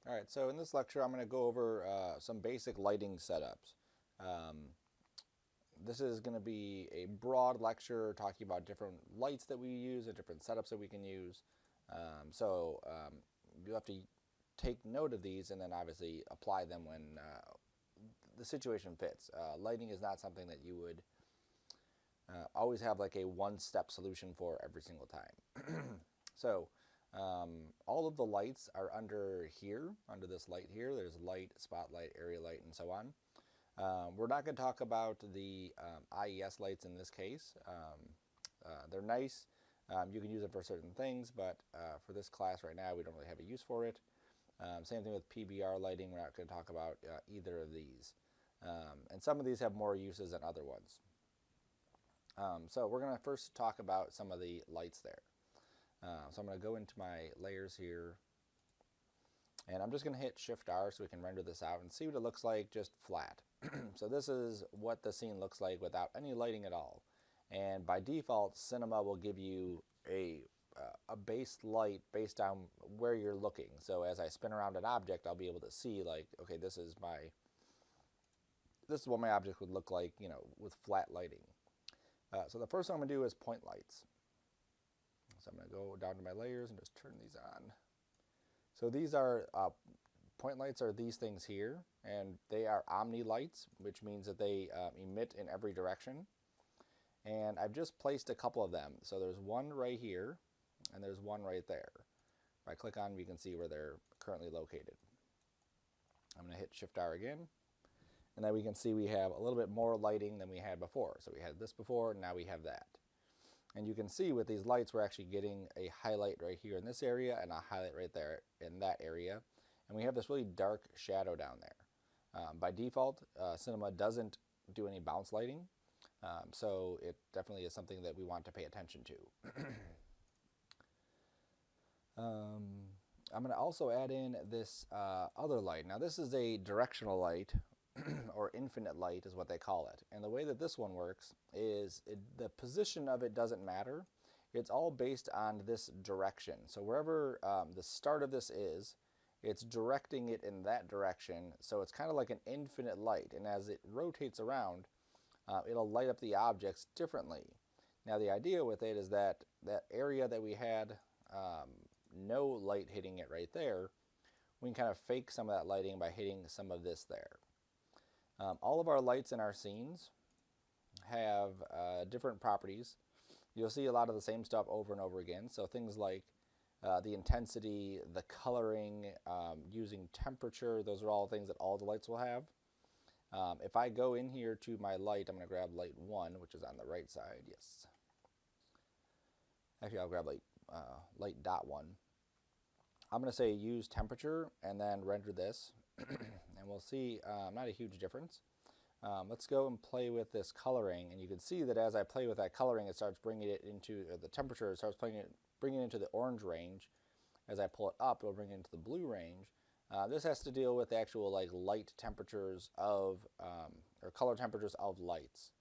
All right, so in this lecture, I'm going to go over some basic lighting setups. This is going to be a broad lecture talking about different lights that we use and different setups that we can use. You have to take note of these and then obviously apply them when the situation fits. Lighting is not something that you would always have like a one-step solution for every single time. So all of the lights are under here, under this light here. There's light, spotlight, area light, and so on. We're not going to talk about the IES lights in this case. They're nice. You can use them for certain things, but for this class right now, we don't really have a use for it. Same thing with PBR lighting. We're not going to talk about either of these. And some of these have more uses than other ones. So we're going to first talk about some of the lights there. So I'm going to go into my layers here, and I'm just going to hit Shift R so we can render this out and see what it looks like just flat. So this is what the scene looks like without any lighting at all. And by default, Cinema will give you a base light based on where you're looking. So as I spin around an object, I'll be able to see like, okay, this is what my object would look like, you know, with flat lighting. So the first thing I'm going to do is point lights. So I'm going to go down to my layers and just turn these on. So these are, point lights are these things here, and they are omni lights, which means that they emit in every direction. And I've just placed a couple of them. So there's one right here, and there's one right there. If I click on them, you can see where they're currently located. I'm going to hit Shift R again, and then we can see we have a little bit more lighting than we had before. So we had this before, and now we have that. And you can see with these lights, we're actually getting a highlight right here in this area and a highlight right there in that area. And we have this really dark shadow down there. By default, Cinema doesn't do any bounce lighting. So it definitely is something that we want to pay attention to. I'm going to also add in this other light. Now this is a directional light, or infinite light is what they call it. And the way that this one works is the position of it doesn't matter. It's all based on this direction. So wherever the start of this is, it's directing it in that direction. So it's kind of like an infinite light. And as it rotates around, it'll light up the objects differently. Now the idea with it is that that area that we had no light hitting it right there, we can kind of fake some of that lighting by hitting some of this there. All of our lights in our scenes have different properties. You'll see a lot of the same stuff over and over again. So things like the intensity, the coloring, using temperature, those are all things that all the lights will have. If I go in here to my light, I'm going to grab light 1, which is on the right side. Yes. Actually, I'll grab light dot 1. I'm going to say use temperature and then render this. And we'll see not a huge difference. Let's go and play with this coloring, and you can see that as I play with that coloring, it starts bringing it into the temperature. It starts bringing it into the orange range. As I pull it up, it'll bring it into the blue range. This has to deal with the actual like light temperatures of or color temperatures of lights.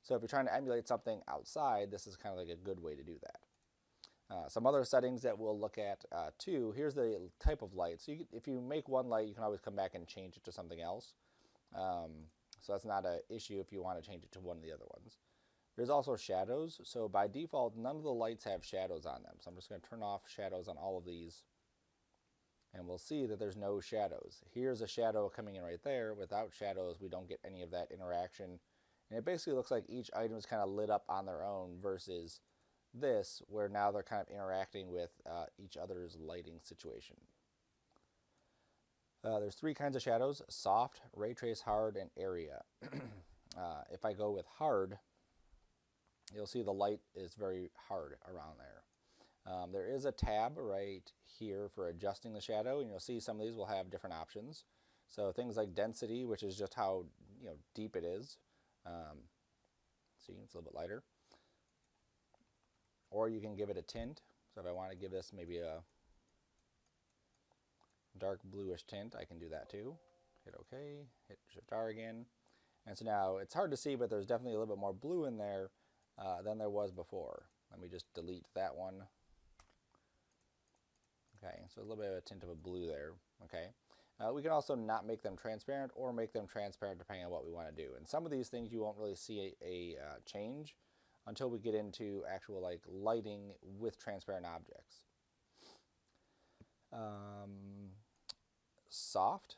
So if you're trying to emulate something outside, this is kind of like a good way to do that. Some other settings that we'll look at too. Here's the type of light. So if you make one light, you can always come back and change it to something else. So that's not an issue if you want to change it to one of the other ones. There's also shadows. So by default, none of the lights have shadows on them. So I'm just going to turn off shadows on all of these. And we'll see that there's no shadows. Here's a shadow coming in right there. Without shadows, we don't get any of that interaction. And it basically looks like each item is kind of lit up on their own versus this, where now they're kind of interacting with each other's lighting situation. There's 3 kinds of shadows: soft, ray trace hard, and area. If I go with hard, you'll see the light is very hard around there. There is a tab right here for adjusting the shadow, and you'll see some of these will have different options. So things like density, which is just how deep it is. See, it's a little bit lighter. Or you can give it a tint. So if I want to give this maybe a dark bluish tint, I can do that too. Hit OK, hit Shift R again. And so now it's hard to see, but there's definitely a little bit more blue in there than there was before. Let me just delete that one. Okay, so a little bit of a tint of a blue there. Okay, we can also not make them transparent or make them transparent depending on what we want to do. And some of these things you won't really see a change until we get into actual like lighting with transparent objects. Soft,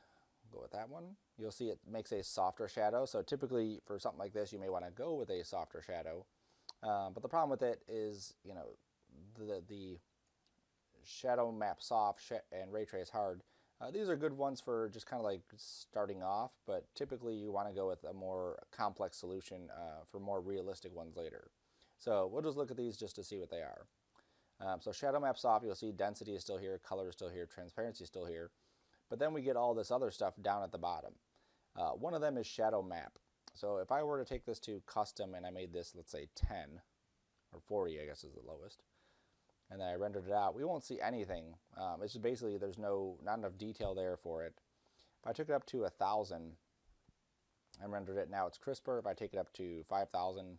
go with that one. You'll see it makes a softer shadow. So typically for something like this, you may want to go with a softer shadow. But the problem with it is, you know, the shadow map soft and ray trace hard. These are good ones for just kind of like starting off, but typically you want to go with a more complex solution for more realistic ones later. So we'll just look at these just to see what they are. So shadow map soft, you'll see density is still here, color is still here, transparency is still here. But then we get all this other stuff down at the bottom. One of them is shadow map. So if I were to take this to custom and I made this, let's say 10 or 40, I guess is the lowest, and then I rendered it out, we won't see anything. It's just basically there's not enough detail there for it. If I took it up to 1,000 and rendered it, now it's crisper. If I take it up to 5,000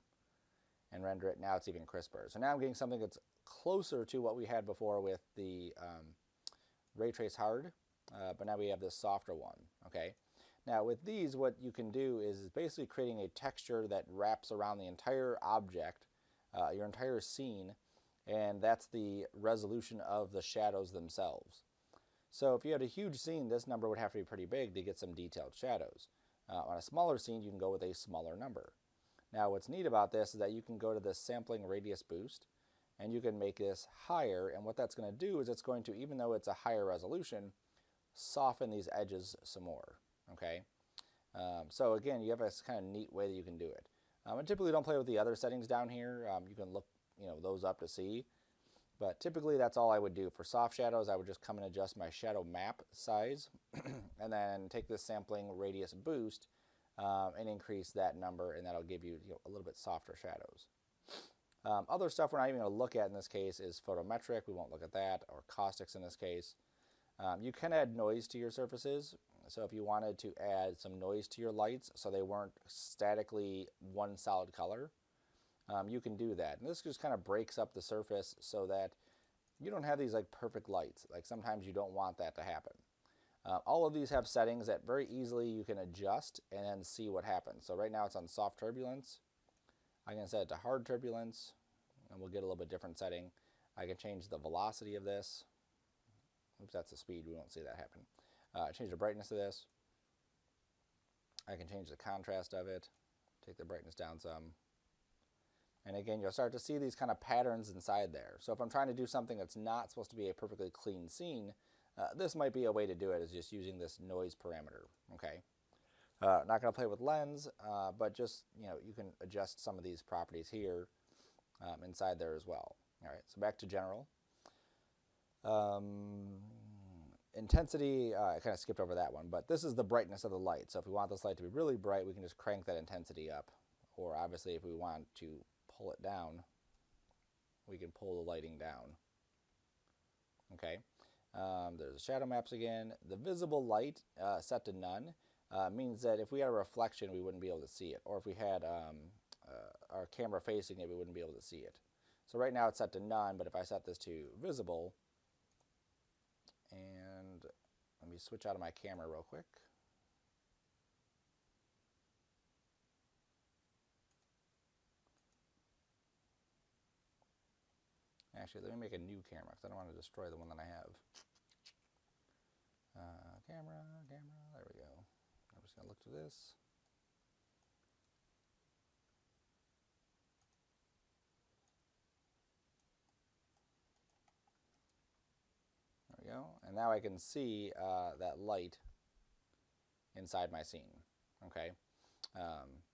and render it, now it's even crisper. So now I'm getting something that's closer to what we had before with the ray trace hard, but now we have this softer one. Okay. Now with these, what you can do is basically creating a texture that wraps around the entire object, your entire scene, and that's the resolution of the shadows themselves. So if you had a huge scene, this number would have to be pretty big to get some detailed shadows. On a smaller scene, you can go with a smaller number. Now what's neat about this is that you can go to the sampling radius boost, and you can make this higher, and what that's going to do is it's going to, even though it's a higher resolution, soften these edges some more. Okay, so again, you have a kind of neat way that you can do it. I typically don't play with the other settings down here. You can look, those up to see, but typically that's all I would do. For soft shadows, I would just come and adjust my shadow map size, and then take this sampling radius boost and increase that number, and that'll give you, a little bit softer shadows. Other stuff we're not even going to look at in this case is photometric. We won't look at that, or caustics in this case. You can add noise to your surfaces. So if you wanted to add some noise to your lights so they weren't statically one solid color, you can do that. And this just kind of breaks up the surface so that you don't have these like perfect lights. Like sometimes you don't want that to happen. All of these have settings that very easily you can adjust and then see what happens. So right now it's on soft turbulence. I can set it to hard turbulence, and we'll get a little bit different setting. I can change the velocity of this. Oops, that's the speed. We won't see that happen. Change the brightness of this. I can change the contrast of it, take the brightness down some. And again, you'll start to see these kind of patterns inside there. So if I'm trying to do something that's not supposed to be a perfectly clean scene, this might be a way to do it, is just using this noise parameter. Okay. Not going to play with lens, but just, you can adjust some of these properties here inside there as well. All right, so back to general. Intensity, I kind of skipped over that one, but this is the brightness of the light. So if we want this light to be really bright, we can just crank that intensity up. Or obviously if we want to pull it down, we can pull the lighting down. Okay, there's shadow maps again. The visible light set to none means that if we had a reflection, we wouldn't be able to see it. Or if we had our camera facing it, we wouldn't be able to see it. So right now it's set to none, but if I set this to visible, and let me switch out of my camera real quick. Actually, let me make a new camera because I don't want to destroy the one that I have. Camera, there we go. I'm just going to look to this. There we go. And now I can see that light inside my scene. Okay.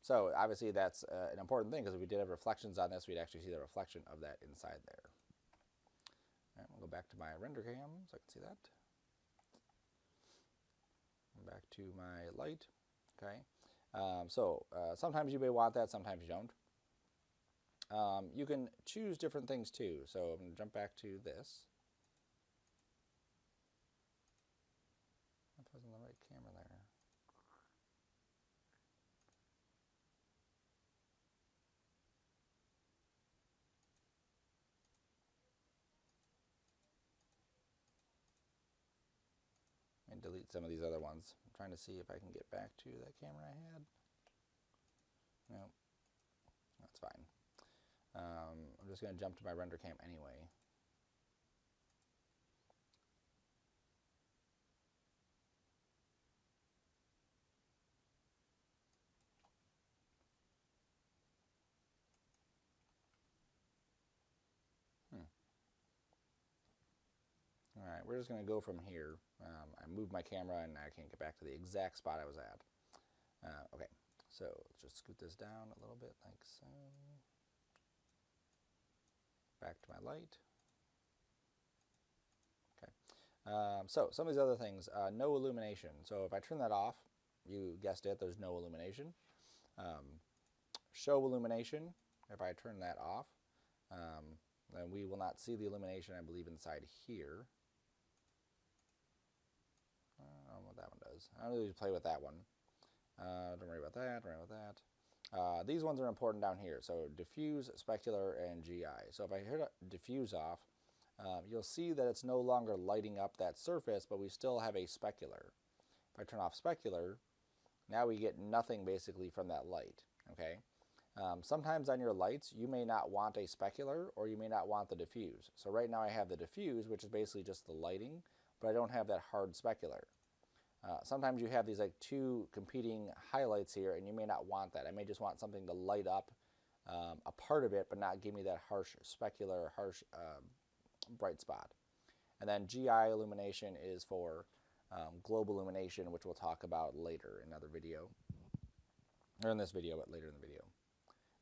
So obviously that's an important thing, because if we did have reflections on this, we'd actually see the reflection of that inside there. All right, we'll go back to my render cam so I can see that. Back to my light. Okay. Sometimes you may want that, sometimes you don't. You can choose different things too. So I'm going to jump back to this. If I was on the right camera there. delete some of these other ones. I'm trying to see if I can get back to that camera I had. No, that's fine. I'm just going to jump to my render cam anyway. All right, we're just going to go from here. I moved my camera and I can't get back to the exact spot I was at. Okay, so let's just scoot this down a little bit like so. Back to my light. Okay, so some of these other things, no illumination. So if I turn that off, you guessed it, there's no illumination. Show illumination, if I turn that off, then we will not see the illumination, I believe, inside here. I don't know what that one does. I don't really play with that one. Don't worry about that, don't worry about that. These ones are important down here. So diffuse, specular, and GI. So if I hit diffuse off, you'll see that it's no longer lighting up that surface, but we still have a specular. If I turn off specular, now we get nothing basically from that light. Okay. Sometimes on your lights, you may not want a specular or you may not want the diffuse. So right now I have the diffuse, which is basically just the lighting, but I don't have that hard specular. Sometimes you have these like two competing highlights here and you may not want that. I may just want something to light up a part of it, but not give me that harsh specular, harsh bright spot. And then GI illumination is for globe illumination, which we'll talk about later in another video, or in this video, but later in the video.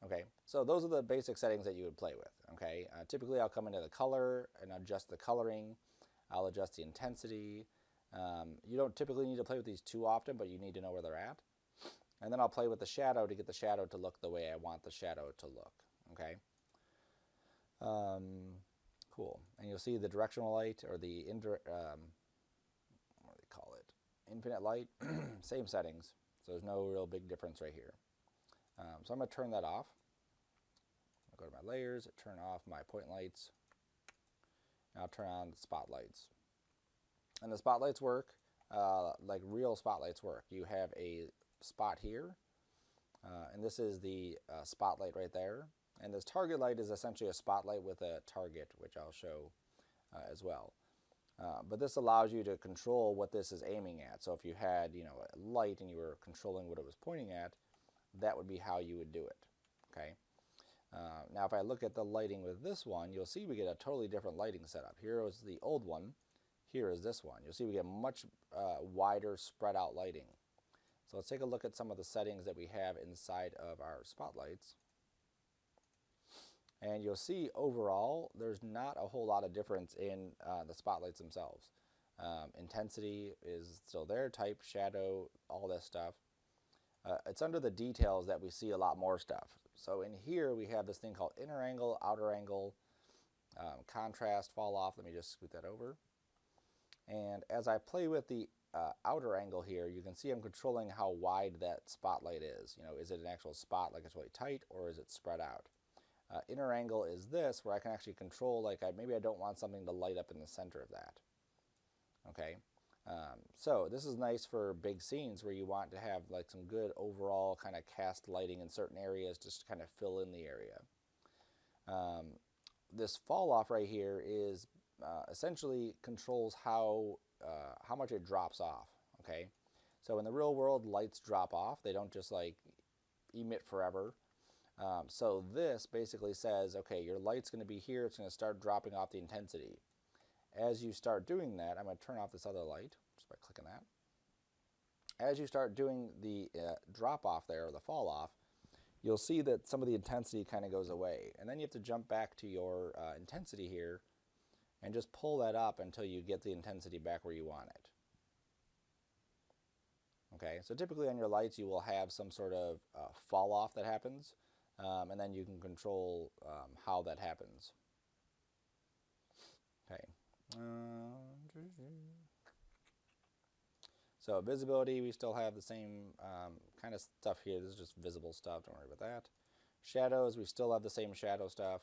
Okay, so those are the basic settings that you would play with. Okay, typically I'll come into the color and adjust the coloring. I'll adjust the intensity. You don't typically need to play with these too often, but you need to know where they're at. And then I'll play with the shadow to get the shadow to look the way I want the shadow to look. Okay, cool. And you'll see the directional light, or the what do they call it? Infinite light. Same settings. So there's no real big difference right here. So I'm going to turn that off. I'll go to my layers, turn off my point lights, and I'll turn on the spotlights. And the spotlights work like real spotlights work. You have a spot here, and this is the spotlight right there. And this target light is essentially a spotlight with a target, which I'll show as well. But this allows you to control what this is aiming at. So if you had, a light and you were controlling what it was pointing at, that would be how you would do it. Okay. Now, if I look at the lighting with this one, you'll see we get a totally different lighting setup. Here is the old one. Here is this one. You'll see we get much wider, spread out lighting. So let's take a look at some of the settings that we have inside of our spotlights. And you'll see overall, there's not a whole lot of difference in the spotlights themselves. Intensity is still there, type, shadow, all this stuff. It's under the details that we see a lot more stuff. So in here we have this thing called inner angle, outer angle, contrast, fall off. Let me just scoot that over. And as I play with the outer angle here, you can see I'm controlling how wide that spotlight is. Is it an actual spot, like it's really tight, or is it spread out? Inner angle is this, where I can actually control, like maybe I don't want something to light up in the center of that. Okay. So this is nice for big scenes where you want to have like some good overall kind of cast lighting in certain areas just to kind of fill in the area. This fall off right here is essentially controls how much it drops off. Okay, so in the real world, lights drop off. They don't just like emit forever. So this basically says, okay, your light's going to be here. It's going to start dropping off the intensity. As you start doing that, I'm going to turn off this other light just by clicking that. As you start doing the drop off there, or the fall off, you'll see that some of the intensity kind of goes away. And then you have to jump back to your intensity here and just pull that up until you get the intensity back where you want it. Okay, so typically on your lights you will have some sort of fall off that happens, and then you can control how that happens. Okay. So visibility, we still have the same kind of stuff here. This is just visible stuff, don't worry about that. Shadows, we still have the same shadow stuff.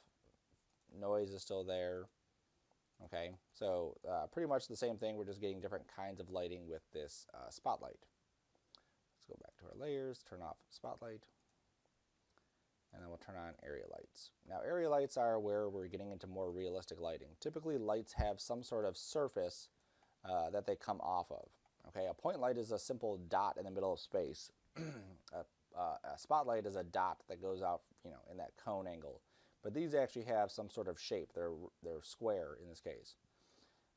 Noise is still there. Okay, so pretty much the same thing. We're just getting different kinds of lighting with this spotlight. Let's go back to our layers, turn off spotlight, and then we'll turn on area lights. Now, area lights are where we're getting into more realistic lighting. Typically, lights have some sort of surface that they come off of. Okay, a point light is a simple dot in the middle of space. A spotlight is a dot that goes out, in that cone angle. But these actually have some sort of shape. They're square in this case.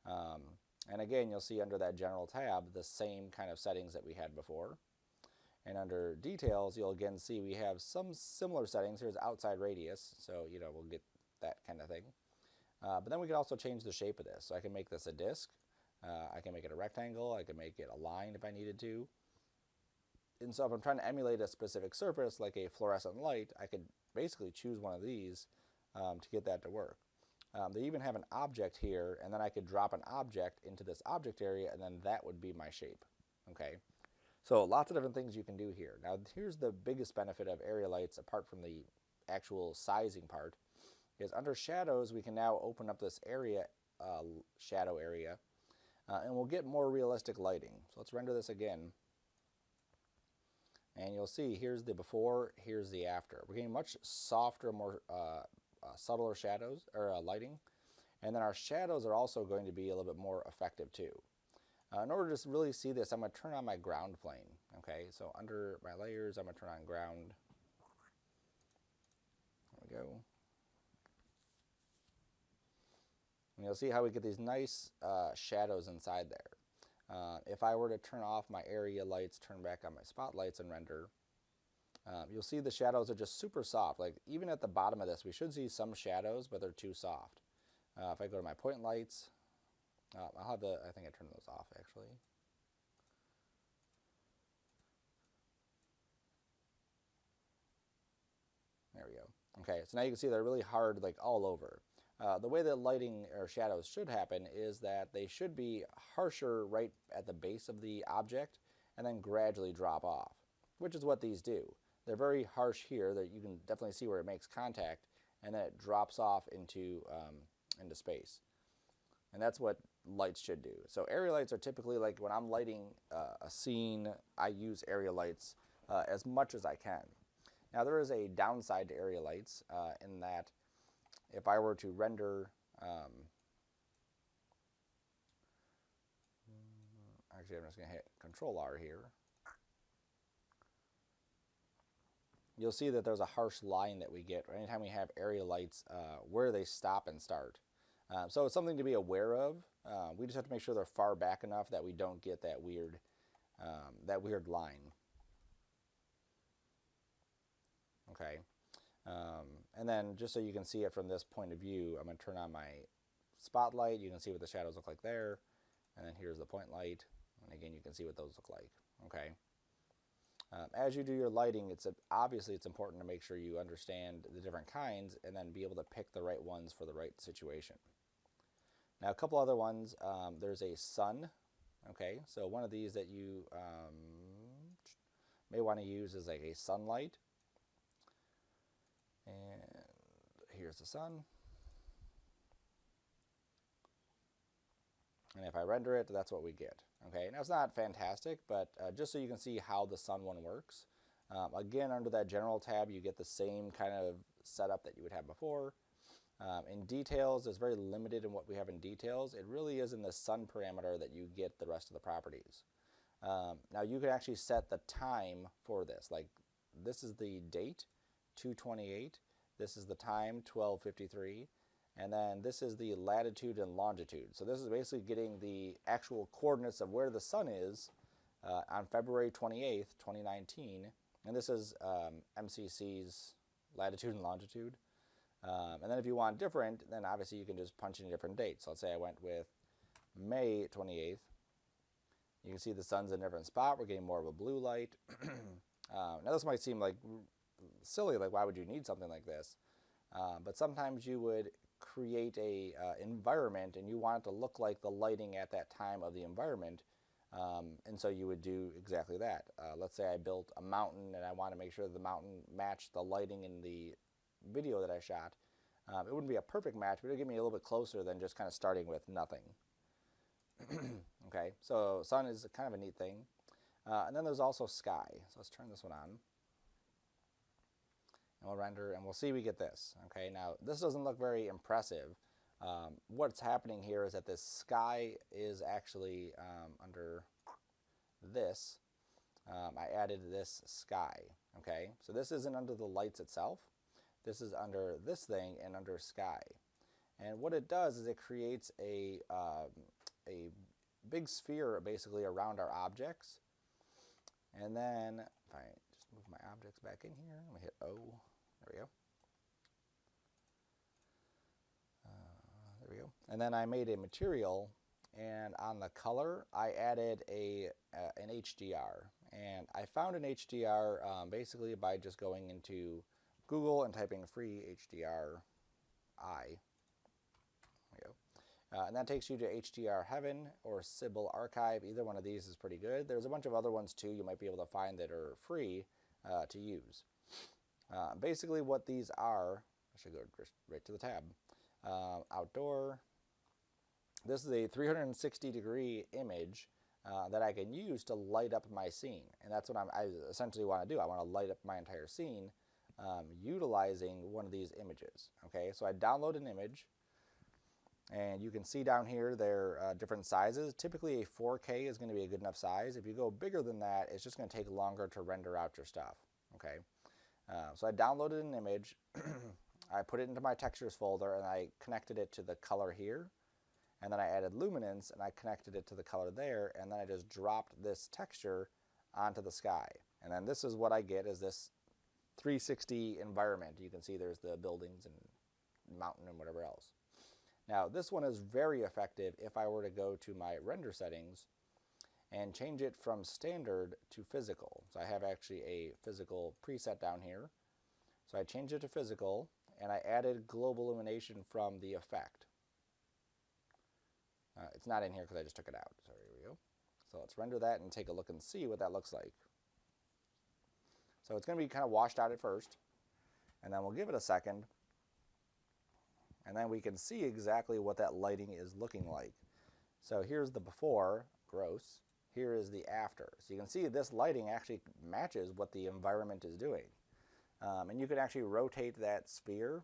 And again, you'll see under that general tab the same kind of settings that we had before. And under details, you'll again see we have some similar settings. Here's outside radius, so we'll get that kind of thing. But then we can also change the shape of this. So I can make this a disc. I can make it a rectangle. I can make it a line if I needed to. And so if I'm trying to emulate a specific surface, like a fluorescent light, I could basically choose one of these to get that to work. They even have an object here, and then I could drop an object into this object area, and then that would be my shape. Okay, so lots of different things you can do here. Now, here's the biggest benefit of area lights, apart from the actual sizing part, is under shadows, we can now open up this area, shadow area, and we'll get more realistic lighting. So let's render this again. And you'll see here's the before, here's the after. We're getting much softer, more subtler shadows or lighting. And then our shadows are also going to be a little bit more effective too. In order to really see this, I'm going to turn on my ground plane. Okay, so under my layers, I'm going to turn on ground. There we go. And you'll see how we get these nice shadows inside there. If I were to turn off my area lights, turn back on my spotlights and render, you'll see the shadows are just super soft. Like even at the bottom of this, we should see some shadows, but they're too soft. If I go to my point lights, I think I turned those off actually. There we go. Okay, so now you can see they're really hard, like all over. The way that lighting or shadows should happen is that they should be harsher right at the base of the object and then gradually drop off, which is what these do. They're very harsh here, that you can definitely see where it makes contact, and then it drops off into space. And that's what lights should do. So area lights are typically, like when I'm lighting a scene, I use area lights as much as I can. Now there is a downside to area lights in that if I were to render, actually I'm just going to hit Control R here, you'll see that there's a harsh line that we get anytime we have area lights where they stop and start. So it's something to be aware of. We just have to make sure they're far back enough that we don't get that weird line. Okay. And then just so you can see it from this point of view, I'm going to turn on my spotlight. You can see what the shadows look like there. And then here's the point light. And again, you can see what those look like. Okay. As you do your lighting, obviously it's important to make sure you understand the different kinds and then be able to pick the right ones for the right situation. Now, a couple other ones. There's a sun. Okay, so one of these that you may want to use is like a sunlight. And here's the sun. And if I render it, that's what we get. Okay, now it's not fantastic, but just so you can see how the sun one works. Again, under that general tab, you get the same kind of setup that you would have before. In details, it's very limited in what we have in details. It really is in the sun parameter that you get the rest of the properties. Now you can actually set the time for this. Like this is the date, 2/28. This is the time, 12:53. And then this is the latitude and longitude. So this is basically getting the actual coordinates of where the sun is on February 28th, 2019. And this is MCC's latitude and longitude. And then if you want different, then obviously you can just punch in a different date. So let's say I went with May 28th. You can see the sun's in a different spot. We're getting more of a blue light. Now this might seem like silly, like why would you need something like this? But sometimes you would create a environment and you want it to look like the lighting at that time of the environment, and so you would do exactly that. Let's say I built a mountain and I want to make sure the mountain matched the lighting in the video that I shot. It wouldn't be a perfect match, but it would get me a little bit closer than just kind of starting with nothing. Okay, so sun is kind of a neat thing. And then there's also sky. So let's turn this one on. And we'll render, and we'll see we get this. Okay, now this doesn't look very impressive. What's happening here is that this sky is actually under this. I added this sky. Okay, so this isn't under the lights itself. This is under this thing and under sky. And what it does is it creates a big sphere basically around our objects. And then if I just move my objects back in here, I'm going to hit O. There we go. There we go. And then I made a material, and on the color I added an HDR. And I found an HDR basically by just going into Google and typing free HDR I. There we go. And that takes you to HDR Heaven or Sybil Archive. Either one of these is pretty good. There's a bunch of other ones too you might be able to find that are free to use. Basically what these are, I should go right to the tab. Outdoor. This is a 360-degree image that I can use to light up my scene. And that's what I essentially want to do. I want to light up my entire scene utilizing one of these images. Okay, so I download an image. And you can see down here they're different sizes. Typically a 4K is going to be a good enough size. If you go bigger than that, it's just going to take longer to render out your stuff. Okay, so I downloaded an image, I put it into my textures folder, and I connected it to the color here. And then I added luminance, and I connected it to the color there, and then I just dropped this texture onto the sky. And then this is what I get, is this 360 environment. You can see there's the buildings and mountain and whatever else. Now this one is very effective if I were to go to my render settings and change it from standard to physical. So I have actually a physical preset down here. So I changed it to physical, and I added global illumination from the effect. It's not in here because I just took it out. So here we go. So let's render that and take a look and see what that looks like. So it's going to be kind of washed out at first, and then we'll give it a second. And then we can see exactly what that lighting is looking like. So here's the before, gross. Here is the after. So you can see this lighting actually matches what the environment is doing. And you can actually rotate that sphere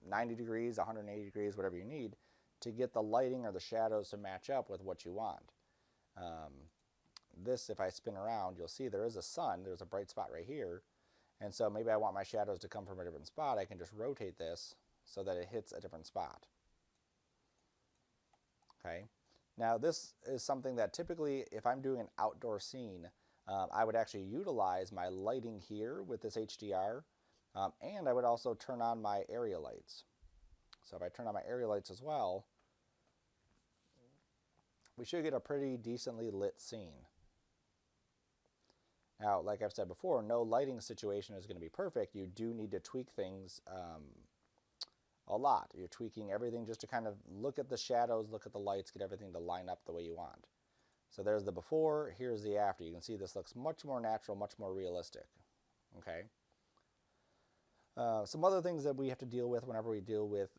90 degrees, 180 degrees, whatever you need, to get the lighting or the shadows to match up with what you want. This, if I spin around, you'll see there is a sun. There's a bright spot right here. And so maybe I want my shadows to come from a different spot. I can just rotate this so that it hits a different spot. Okay. Now this is something that typically, if I'm doing an outdoor scene, I would actually utilize my lighting here with this HDR, and I would also turn on my area lights. So if I turn on my area lights as well, we should get a pretty decently lit scene. Now, like I've said before, no lighting situation is going to be perfect. You do need to tweak things a lot. You're tweaking everything just to kind of look at the shadows, look at the lights, get everything to line up the way you want. So there's the before, here's the after. You can see this looks much more natural, much more realistic. Okay. Some other things that we have to deal with whenever we deal with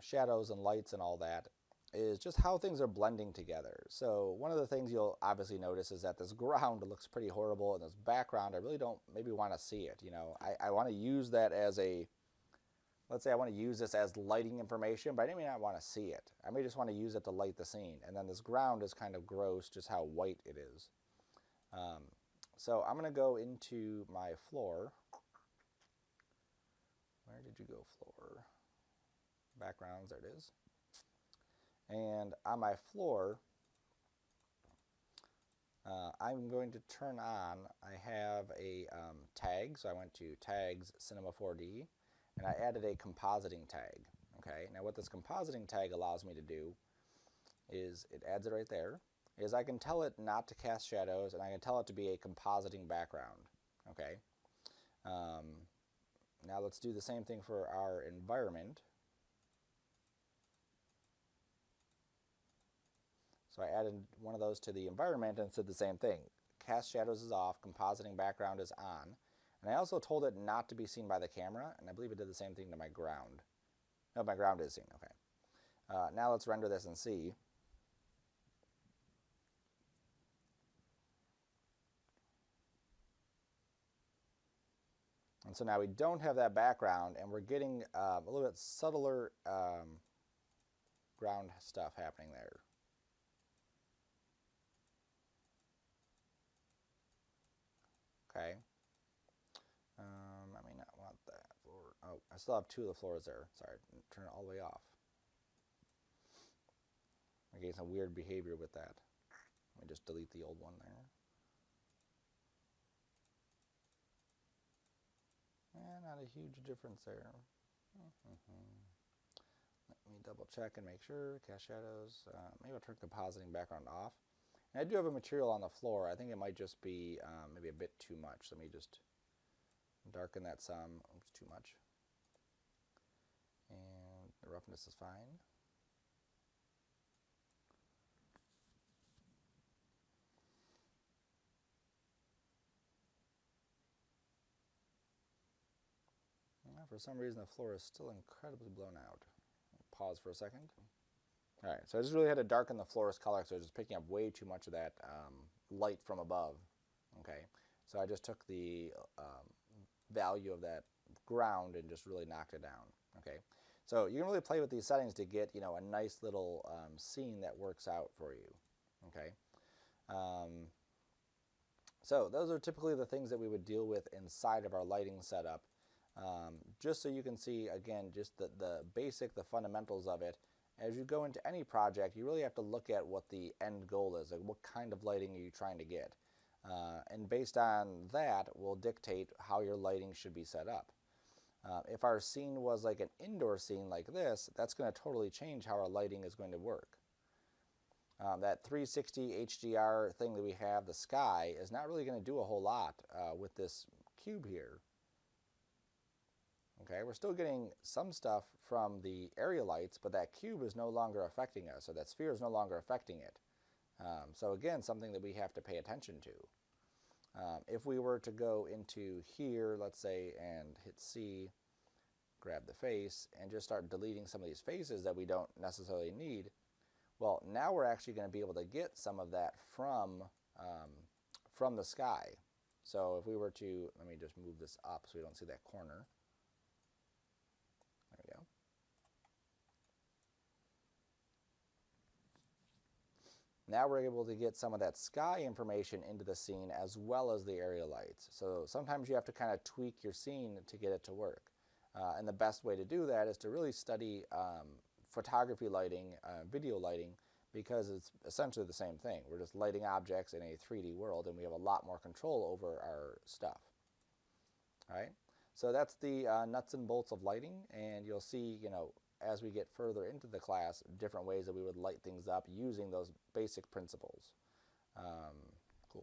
shadows and lights and all that is just how things are blending together. So one of the things you'll obviously notice is that this ground looks pretty horrible, and this background, I really don't maybe want to see it. You know, I want to use that as a, let's say I want to use this as lighting information, but I may not want to see it. I may just want to use it to light the scene. And then this ground is kind of gross, just how white it is. So I'm going to go into my floor. Where did you go, floor? Backgrounds, there it is. And on my floor, I'm going to turn on, I have a tag, so I went to tags Cinema 4D, and I added a compositing tag. Okay, now what this compositing tag allows me to do is, it adds it right there, is I can tell it not to cast shadows, and I can tell it to be a compositing background. Okay, now let's do the same thing for our environment. So I added one of those to the environment and said the same thing. Cast shadows is off, compositing background is on. And I also told it not to be seen by the camera, and I believe it did the same thing to my ground. No, my ground is seen. Okay. Now let's render this in C. And so now we don't have that background, and we're getting a little bit subtler ground stuff happening there. Okay. I may not want that floor. Oh, I still have 2 of the floors there. Sorry, turn it all the way off. I'm getting some weird behavior with that. Let me just delete the old one there. Not a huge difference there. Let me double check and make sure. Cast shadows. Maybe I'll turn compositing background off. And I do have a material on the floor. I think it might just be maybe a bit too much. Let me just darken that some. Oops, too much. And the roughness is fine. For some reason, the floor is still incredibly blown out. Pause for a second. All right, so I just really had to darken the floor's color, so I was just picking up way too much of that light from above. Okay, so I just took the value of that ground and just really knocked it down. Okay, so you can really play with these settings to get, a nice little scene that works out for you. Okay, so those are typically the things that we would deal with inside of our lighting setup. Just so you can see, again, just the basic, the fundamentals of it. As you go into any project, you really have to look at what the end goal is, like what kind of lighting are you trying to get. And based on that will dictate how your lighting should be set up. If our scene was like an indoor scene like this, that's going to totally change how our lighting is going to work. That 360 HDR thing that we have, the sky, is not really going to do a whole lot with this cube here. Okay, we're still getting some stuff from the area lights, but that cube is no longer affecting us, or that sphere is no longer affecting it. So again, something that we have to pay attention to. If we were to go into here, let's say, and hit C, grab the face, and just start deleting some of these faces that we don't necessarily need, well, now we're actually going to be able to get some of that from the sky. So if we were to, let me just move this up so we don't see that corner. There we go. Now we're able to get some of that sky information into the scene as well as the area lights. So sometimes you have to kind of tweak your scene to get it to work. And the best way to do that is to really study photography lighting, video lighting, because it's essentially the same thing. We're just lighting objects in a 3D world, and we have a lot more control over our stuff. All right, so that's the nuts and bolts of lighting, and you'll see, as we get further into the class, different ways that we would light things up using those basic principles.